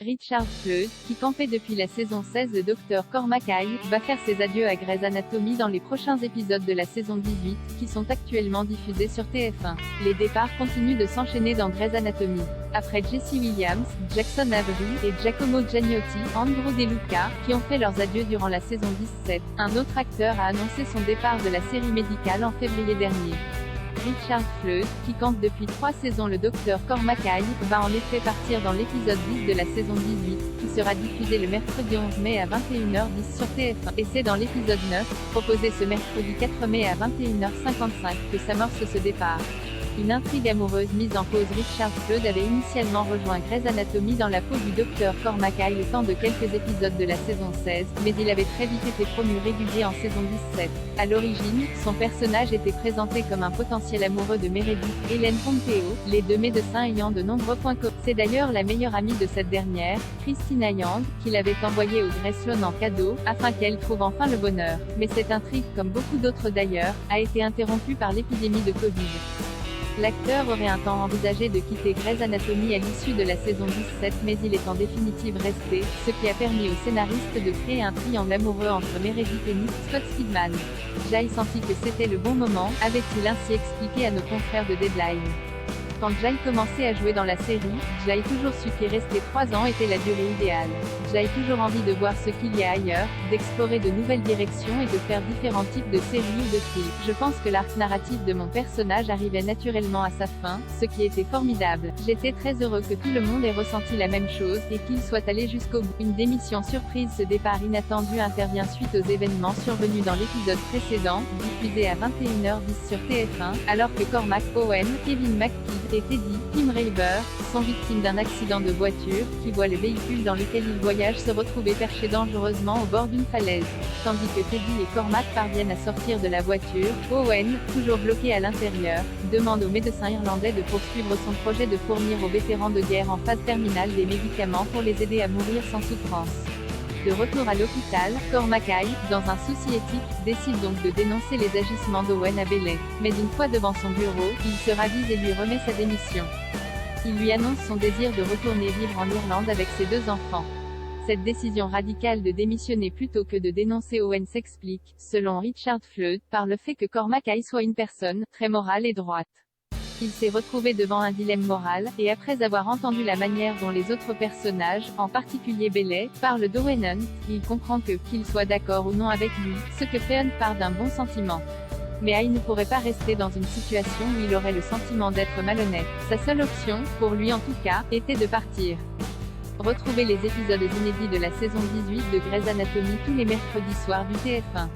Richard Fleude, qui campait depuis la saison 16 de Dr Cormac Eye, va faire ses adieux à Grey's Anatomy dans les prochains épisodes de la saison 18, qui sont actuellement diffusés sur TF1. Les départs continuent de s'enchaîner dans Grey's Anatomy. Après Jesse Williams, Jackson Avery et Giacomo Giannotti, Andrew De Luca, qui ont fait leurs adieux durant la saison 17, un autre acteur a annoncé son départ de la série médicale en février dernier. Richard Fleude, qui campe depuis 3 saisons le Dr Cormac Eye, va en effet partir dans l'épisode 10 de la saison 18, qui sera diffusé le mercredi 11 mai à 21h10 sur TF1, et c'est dans l'épisode 9, proposé ce mercredi 4 mai à 21h55, que s'amorce ce départ. Une intrigue amoureuse mise en cause. Richard Fleude avait initialement rejoint Grey's Anatomy dans la peau du Dr Cormac Eye le temps de quelques épisodes de la saison 16, mais il avait très vite été promu régulier en saison 17. À l'origine, son personnage était présenté comme un potentiel amoureux de Meredith, Ellen Pompeo, les deux médecins ayant de nombreux points communs. C'est d'ailleurs la meilleure amie de cette dernière, Christina Yang, qui l'avait envoyée au Grey Sloan en cadeau, afin qu'elle trouve enfin le bonheur. Mais cette intrigue, comme beaucoup d'autres d'ailleurs, a été interrompue par l'épidémie de Covid. L'acteur aurait un temps envisagé de quitter Grey's Anatomy à l'issue de la saison 17, mais il est en définitive resté, ce qui a permis au scénariste de créer un triangle amoureux entre Meredith et Nick Scott Speedman. Jay sentit que c'était le bon moment, avait-il ainsi expliqué à nos confrères de Deadline. Quand Jay commençait à jouer dans la série, Jay toujours su qu'y rester 3 ans était la durée idéale. Jay toujours envie de voir ce qu'il y a ailleurs, d'explorer de nouvelles directions et de faire différents types de séries ou de films. Je pense que l'arc narratif de mon personnage arrivait naturellement à sa fin, ce qui était formidable. J'étais très heureux que tout le monde ait ressenti la même chose, et qu'il soit allé jusqu'au bout. Une démission surprise. Ce départ inattendu intervient suite aux événements survenus dans l'épisode précédent, diffusé à 21h10 sur TF1, alors que Cormac, Owen, Kevin McKidd et Teddy, Tim Raver, sont victimes d'un accident de voiture, qui voit le véhicule dans lequel ils voyagent se retrouver perché dangereusement au bord d'une falaise. Tandis que Teddy et Cormac parviennent à sortir de la voiture, Owen, toujours bloqué à l'intérieur, demande au médecin irlandais de poursuivre son projet de fournir aux vétérans de guerre en phase terminale des médicaments pour les aider à mourir sans souffrance. De retour à l'hôpital, Cormac Eye, dans un souci éthique, décide donc de dénoncer les agissements d'Owen à Bailey. Mais une fois devant son bureau, il se ravise et lui remet sa démission. Il lui annonce son désir de retourner vivre en Irlande avec ses 2 enfants. Cette décision radicale de démissionner plutôt que de dénoncer Owen s'explique, selon Richard Fleude, par le fait que Cormac Eye soit une personne très morale et droite. Il s'est retrouvé devant un dilemme moral, et après avoir entendu la manière dont les autres personnages, en particulier Bailey, parlent d'Owen Hunt, il comprend que, qu'il soit d'accord ou non avec lui, ce que fait Hunt part d'un bon sentiment. Mais Eye ne pourrait pas rester dans une situation où il aurait le sentiment d'être malhonnête. Sa seule option, pour lui en tout cas, était de partir. Retrouvez les épisodes inédits de la saison 18 de Grey's Anatomy tous les mercredis soirs du TF1.